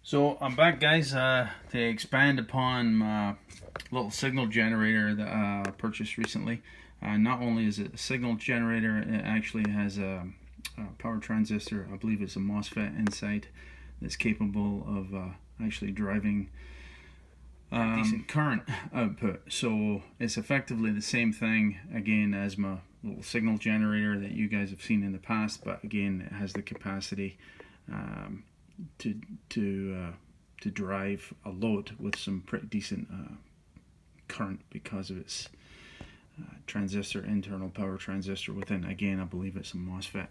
So I'm back, guys, to expand upon my little signal generator that I purchased recently. Not only is it a signal generator, it actually has a power transistor. I believe it's a MOSFET inside that's capable of actually driving decent current output. So it's effectively the same thing again as my little signal generator that you guys have seen in the past, but again it has the capacity to drive a load with some pretty decent current because of its transistor, internal power transistor within. Again, I believe it's a MOSFET.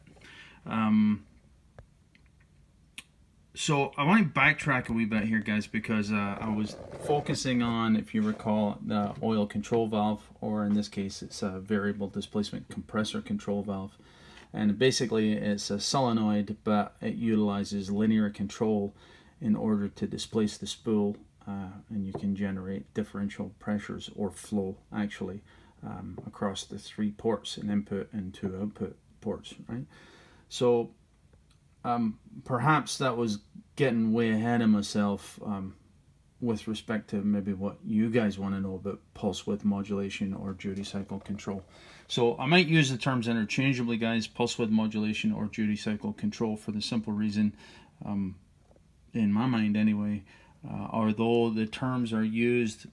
So I want to backtrack a wee bit here, guys, because I was focusing on, if you recall, the oil control valve, or in this case it's a variable displacement compressor control valve. And basically it's a solenoid, but it utilizes linear control in order to displace the spool, and you can generate differential pressures or flow actually across the 3 ports, an input and 2 output ports, right? So perhaps that was getting way ahead of myself with respect to maybe what you guys want to know about pulse width modulation or duty cycle control. So I might use the terms interchangeably, guys, pulse width modulation or duty cycle control, for the simple reason, in my mind anyway, although the terms are used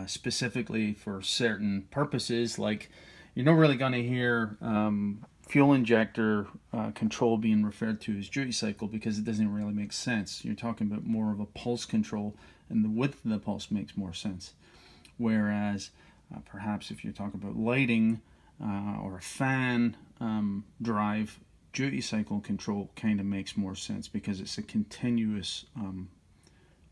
specifically for certain purposes, like you're not really going to hear fuel injector control being referred to as duty cycle, because it doesn't really make sense. You're talking about more of a pulse control, and the width of the pulse makes more sense. Whereas perhaps if you're talking about lighting or a fan drive, duty cycle control kind of makes more sense because it's a continuous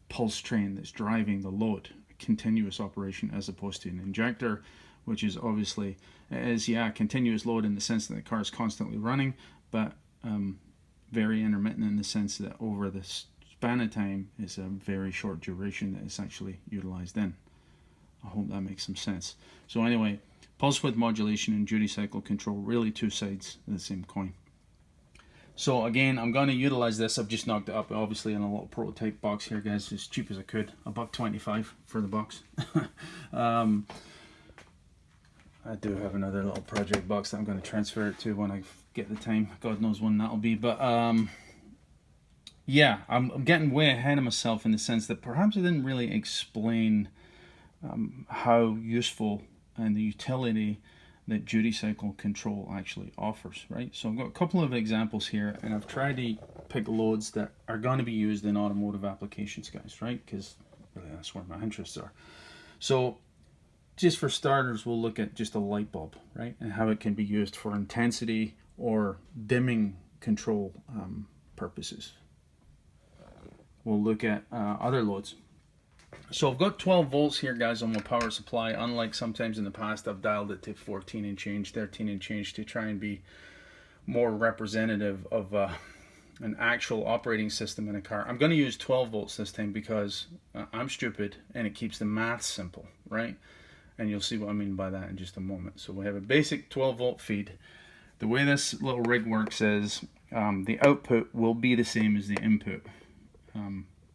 pulse train that's driving the load, a continuous operation, as opposed to an injector, which is obviously continuous load in the sense that the car is constantly running, but very intermittent in the sense that over the span of time is a very short duration that is actually utilized in. I hope that makes some sense. So anyway, pulse width modulation and duty cycle control, really two sides of the same coin. So again, I'm going to utilize this. I've just knocked it up, obviously, in a little prototype box here, guys, as cheap as I could. $1.25 for the box. I do have another little project box that I'm going to transfer it to when I get the time. God knows when that'll be. But yeah, I'm getting way ahead of myself in the sense that perhaps I didn't really explain how useful and the utility that duty cycle control actually offers, right? So I've got a couple of examples here, and I've tried to pick loads that are going to be used in automotive applications, guys, right? Because really that's where my interests are. So just for starters, we'll look at just a light bulb, right? And how it can be used for intensity or dimming control purposes. We'll look at other loads. So I've got 12 volts here, guys, on my power supply. Unlike sometimes in the past, I've dialed it to 14 and change, 13 and change, to try and be more representative of an actual operating system in a car. I'm going to use 12 volts this time because I'm stupid and it keeps the math simple, right? And you'll see what I mean by that in just a moment. So we have a basic 12 volt feed. The way this little rig works is the output will be the same as the input,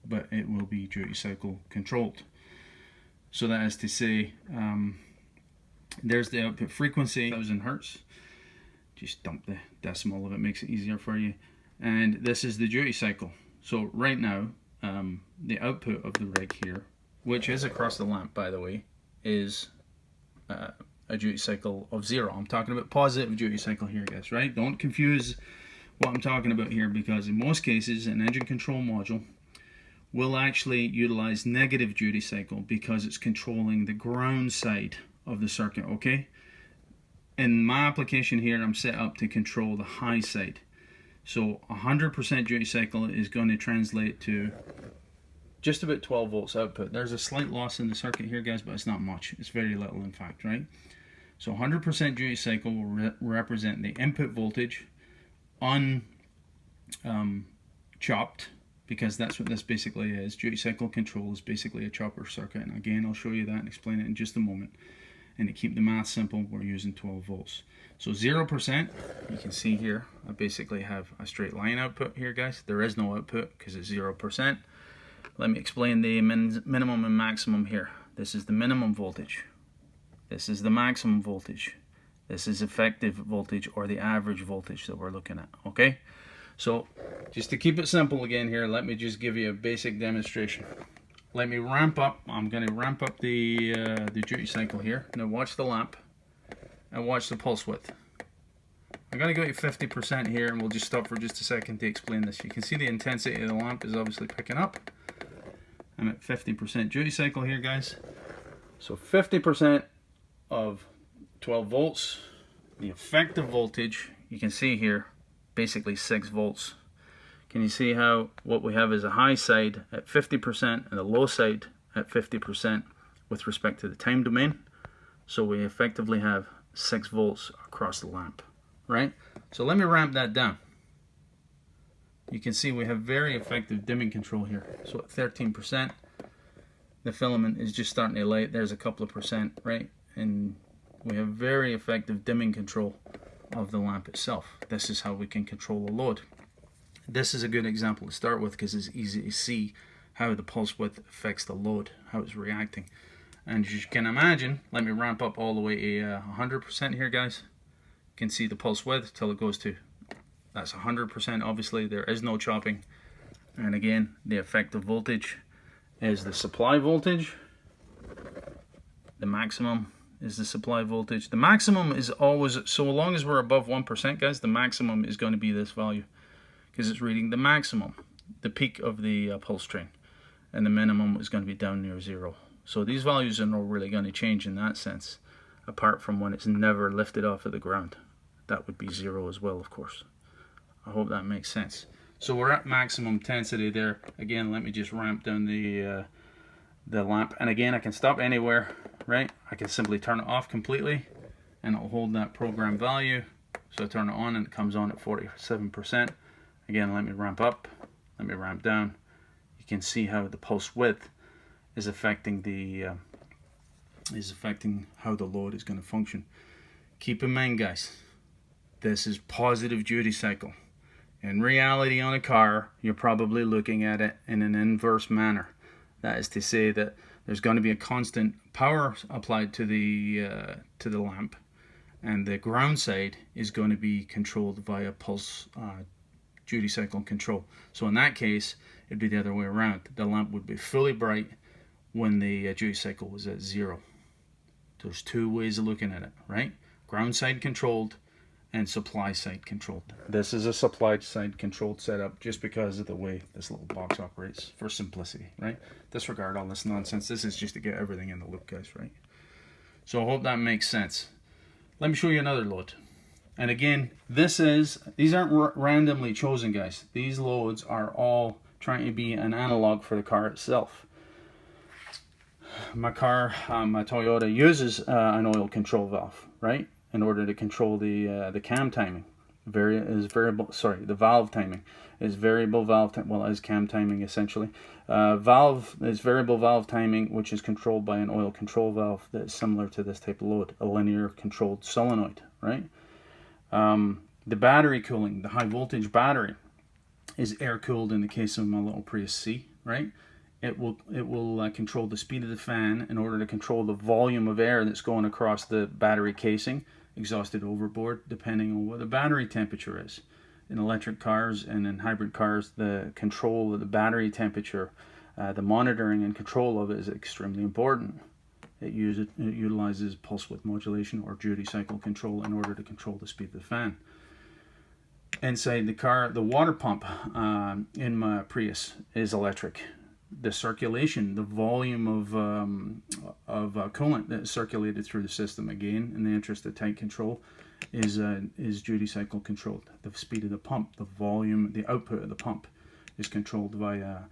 but it will be duty cycle controlled. So that is to say, there's the output frequency, 1000 hertz. Just dump the decimal if it makes it easier for you. And this is the duty cycle. So right now, the output of the rig here, which is across the lamp, by the way, is a duty cycle of 0. I'm talking about positive duty cycle here, guys, right? Don't confuse what I'm talking about here, because in most cases an engine control module will actually utilize negative duty cycle because it's controlling the ground side of the circuit, okay? In my application here, I'm set up to control the high side. So 100% duty cycle is going to translate to just about 12 volts output. There's a slight loss in the circuit here, guys, but it's not much. It's very little, in fact, right? So 100% duty cycle will represent the input voltage chopped, because that's what this basically is. Duty cycle control is basically a chopper circuit, and again, I'll show you that and explain it in just a moment. And to keep the math simple, we're using 12 volts. So 0%, you can see here, I basically have a straight line output here, guys. There is no output because it's 0%. Let me explain the minimum and maximum here. This is the minimum voltage. This is the maximum voltage. This is effective voltage, or the average voltage that we're looking at, okay? So just to keep it simple again here, let me just give you a basic demonstration. Let me ramp up. I'm going to ramp up the duty cycle here. Now watch the lamp and watch the pulse width. I'm going to go to 50% here, and we'll just stop for just a second to explain this. You can see the intensity of the lamp is obviously picking up. I'm at 50% duty cycle here, guys. So 50% of 12 volts. The effective voltage, you can see here, basically 6 volts. Can you see how what we have is a high side at 50% and a low side at 50% with respect to the time domain? So we effectively have 6 volts across the lamp, right? So let me ramp that down. You can see we have very effective dimming control here. So at 13%, the filament is just starting to light. There's a couple of percent, right? And we have very effective dimming control of the lamp itself. This is how we can control the load. This is a good example to start with because it's easy to see how the pulse width affects the load, how it's reacting. And as you can imagine, let me ramp up all the way to 100% here, guys. You can see the pulse width till it goes to, that's 100%. Obviously there is no chopping. And again, the effective voltage is the supply voltage. The maximum is the supply voltage. The maximum is always, so long as we're above 1%, guys, the maximum is going to be this value, because it's reading the maximum, the peak of the pulse train, and the minimum is going to be down near 0. So these values are not really going to change in that sense, apart from when it's never lifted off of the ground. That would be 0 as well, of course. I hope that makes sense. So we're at maximum intensity there. Again, let me just ramp down the lamp, and again, I can stop anywhere, right? I can simply turn it off completely, and it'll hold that program value. So I turn it on, and it comes on at 47%. Again, let me ramp up, let me ramp down. You can see how the pulse width is affecting how the load is going to function. Keep in mind, guys, this is positive duty cycle. In reality, on a car, you're probably looking at it in an inverse manner. That is to say that there's going to be a constant power applied to the lamp, and the ground side is going to be controlled via pulse duty cycle control. So in that case, it'd be the other way around. The lamp would be fully bright when the duty cycle was at 0. There's two ways of looking at it, right? Ground side controlled and supply side controlled. This is a supply side controlled setup just because of the way this little box operates, for simplicity, right? Disregard all this nonsense. This is just to get everything in the loop, guys, right? So I hope that makes sense. Let me show you another load. And again, these aren't randomly chosen, guys. These loads are all trying to be an analog for the car itself. My car, my Toyota, uses an oil control valve, right, in order to control the cam timing. The valve timing is variable valve timing, well, as cam timing essentially. Valve is variable valve timing, which is controlled by an oil control valve that is similar to this type of load, a linear controlled solenoid, right? The battery cooling, the high voltage battery, is air cooled in the case of my little Prius C, right? It will control the speed of the fan in order to control the volume of air that's going across the battery casing, exhausted overboard, depending on what the battery temperature is. In electric cars and in hybrid cars, the control of the battery temperature, the monitoring and control of it is extremely important. It utilizes pulse width modulation or duty cycle control in order to control the speed of the fan. Inside the car, the water pump in my Prius is electric. The circulation, the volume of coolant that is circulated through the system, again, in the interest of tight control, is duty cycle controlled. The speed of the pump, the volume, the output of the pump is controlled via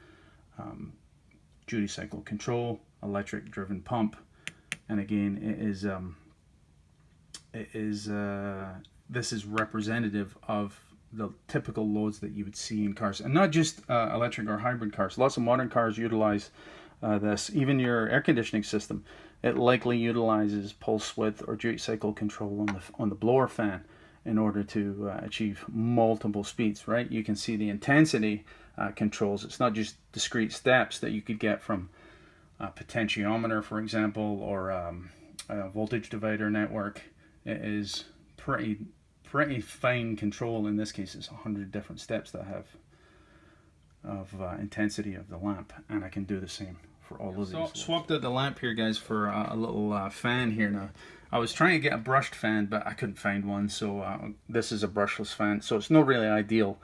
duty cycle control, electric driven pump. And again, this is representative of the typical loads that you would see in cars, and not just electric or hybrid cars. Lots of modern cars utilize this. Even your air conditioning system it likely utilizes pulse width or duty cycle control on the blower fan in order to achieve multiple speeds, right? You can see the intensity controls. It's not just discrete steps that you could get from a potentiometer, for example, or a voltage divider network. It is pretty fine control. In this case, it's 100 different steps that have of intensity of the lamp, and I can do the same for all of these. Swapped out the lamp here, guys, for a little fan here. Now, I was trying to get a brushed fan, but I couldn't find one, so this is a brushless fan, so it's not really ideal.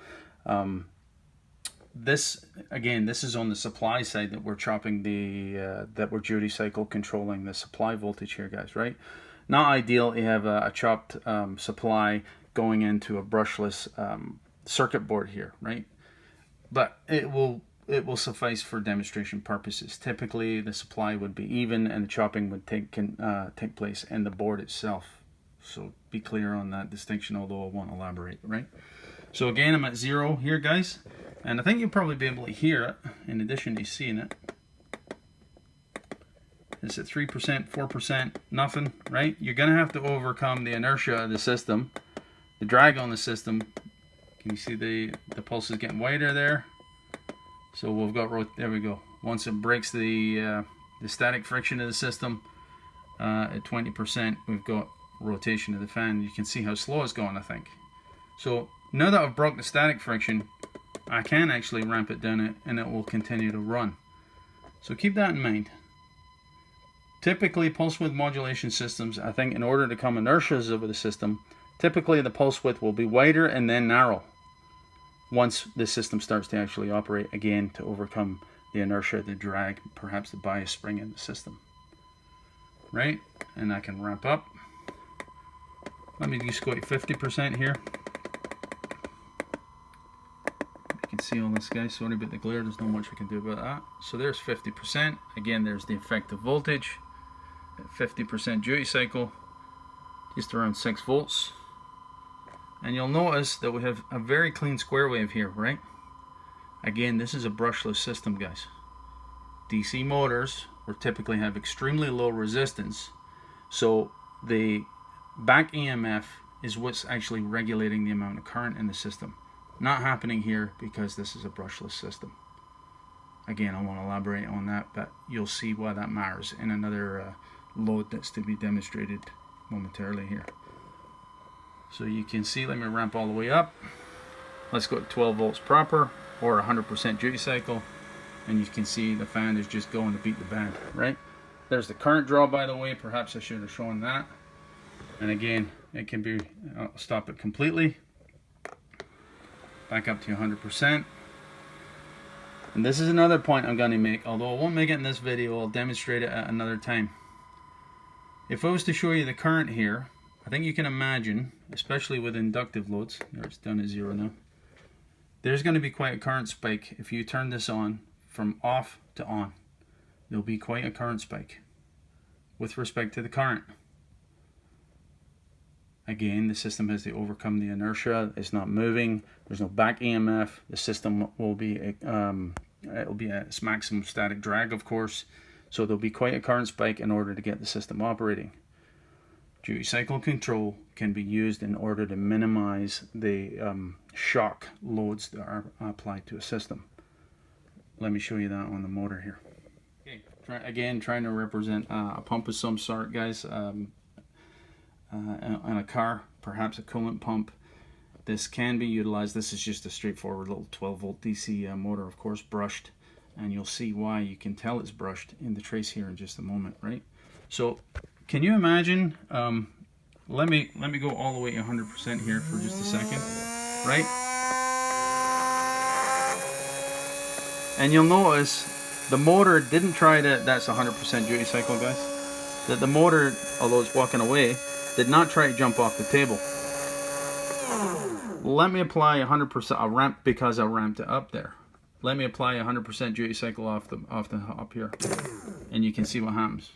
This is on the supply side that we're chopping that we're duty cycle controlling the supply voltage here, guys, right? Not ideal. You have a chopped supply going into a brushless circuit board here, right? But it will suffice for demonstration purposes. Typically, the supply would be even, and the chopping would take place in the board itself. So be clear on that distinction, although I won't elaborate, right? So again, I'm at 0 here, guys, and I think you'll probably be able to hear it in addition to seeing it. It's at 3%, 4%, nothing, right? You're gonna have to overcome the inertia of the system, the drag on the system. Can you see the pulse is getting wider there? So we've got, there we go. Once it breaks the static friction of the system at 20%, we've got rotation of the fan. You can see how slow it's going, I think. So now that I've broke the static friction, I can actually ramp it down and it will continue to run. So keep that in mind. Typically, pulse width modulation systems, I think in order to come inertias over the system, typically the pulse width will be wider and then narrow once the system starts to actually operate again to overcome the inertia, the drag, perhaps the bias spring in the system. Right? And I can ramp up. Let me just go to 50% here. You can see all this, guys. Sorry about the glare. There's not much we can do about that. So there's 50%. Again, there's the effective voltage at 50% duty cycle, just around 6 volts. And you'll notice that we have a very clean square wave here, right? Again, this is a brushless system, guys. DC motors will typically have extremely low resistance, so the back EMF is what's actually regulating the amount of current in the system. Not happening here because this is a brushless system. Again, I won't elaborate on that, but you'll see why that matters in another load that's to be demonstrated momentarily here. So you can see, let me ramp all the way up. Let's go to 12 volts proper or 100% duty cycle, and you can see the fan is just going to beat the band, right? There's the current draw, by the way. Perhaps I should have shown that. And again, it can be, I'll stop it completely. Back up to 100%. And this is another point I'm going to make, although I won't make it in this video, I'll demonstrate it at another time. If I was to show you the current here, I think you can imagine, especially with inductive loads, here it's down to 0 now, there's going to be quite a current spike. If you turn this on from off to on, there'll be quite a current spike with respect to the current. Again, the system has to overcome the inertia. It's not moving. There's no back EMF. The system will be it'll be at its maximum static drag, of course. So there'll be quite a current spike in order to get the system operating. Duty cycle control can be used in order to minimize the shock loads that are applied to a system. Let me show you that on the motor here. Okay. Again, trying to represent a pump of some sort, guys. On a car, perhaps a coolant pump. This can be utilized. This is just a straightforward little 12 volt DC motor, of course, brushed, and you'll see why. You can tell it's brushed in the trace here in just a moment, right? So can you imagine, let me go all the way to 100% here for just a second, right? And you'll notice the motor didn't try to, that's 100% duty cycle, guys, that the motor, although it's walking away, did not try to jump off the table. Let me apply 100%, a ramp, because I ramped it up there. Let me apply 100% duty cycle off the up here, and you can see what happens.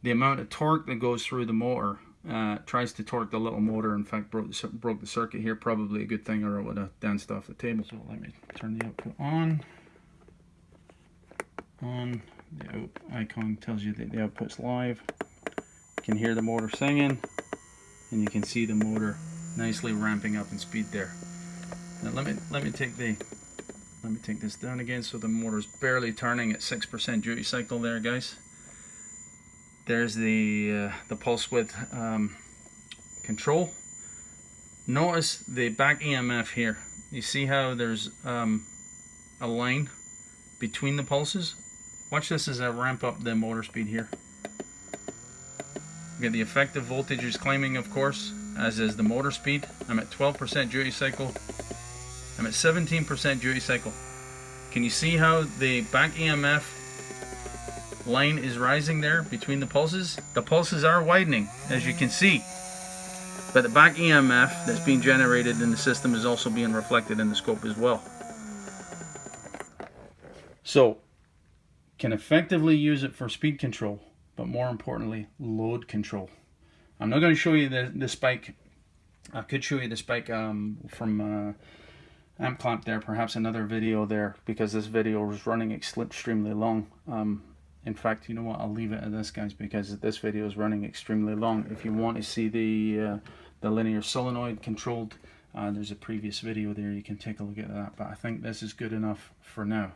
The amount of torque that goes through the motor tries to torque the little motor. In fact, broke the circuit here. Probably a good thing, or it would have danced off the table. So let me turn the output on. The out icon tells you that the output's live. You can hear the motor singing, and you can see the motor nicely ramping up in speed there. Now let me take this down again so the motor's barely turning at 6% duty cycle there, guys. There's the pulse width control. Notice the back EMF here. You see how there's a line between the pulses? Watch this as I ramp up the motor speed here. You get the effective voltage is climbing, of course, as is the motor speed. I'm at 12% duty cycle. I'm at 17% duty cycle. Can you see how the back EMF line is rising there between the pulses? The pulses are widening, as you can see. But the back EMF that's being generated in the system is also being reflected in the scope as well. So, can effectively use it for speed control, but more importantly, load control. I'm not going to show you the spike. I could show you the spike from amp clamp there, perhaps another video there, because this video is running extremely long. In fact, you know what, I'll leave it at this, guys, because this video is running extremely long. If you want to see the linear solenoid controlled, there's a previous video there, you can take a look at that, but I think this is good enough for now,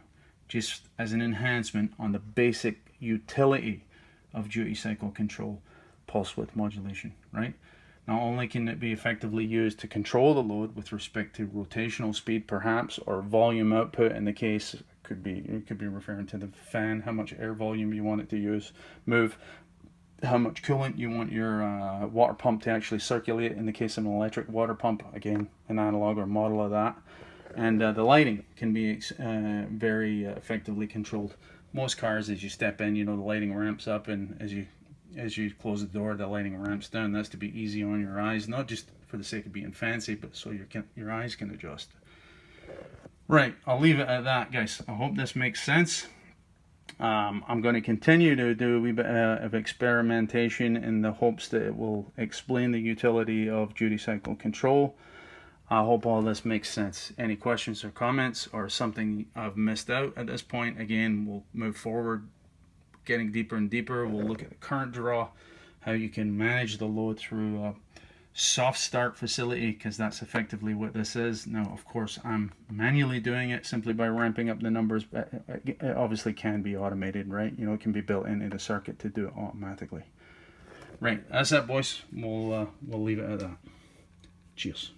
just as an enhancement on the basic utility of duty cycle control pulse width modulation, right? Not only can it be effectively used to control the load with respect to rotational speed perhaps, or volume output in the case, it could be referring to the fan, how much air volume you want it to move, how much coolant you want your water pump to actually circulate in the case of an electric water pump, again an analog or model of that. And the lighting can be very effectively controlled. Most cars, as you step in, you know, the lighting ramps up, and as you close the door, the lighting ramps down. That's to be easy on your eyes, not just for the sake of being fancy, but so your eyes can adjust. Right, I'll leave it at that, guys. I hope this makes sense. I'm going to continue to do a wee bit of experimentation in the hopes that it will explain the utility of duty cycle control. I hope all this makes sense. Any questions or comments, or something I've missed out at this point, again, we'll move forward, getting deeper and deeper. We'll look at the current draw, how you can manage the load through a soft start facility, because that's effectively what this is. Now, of course, I'm manually doing it simply by ramping up the numbers, but it obviously can be automated, right? You know, it can be built into the circuit to do it automatically. Right, that's that, boys. We'll leave it at that. Cheers.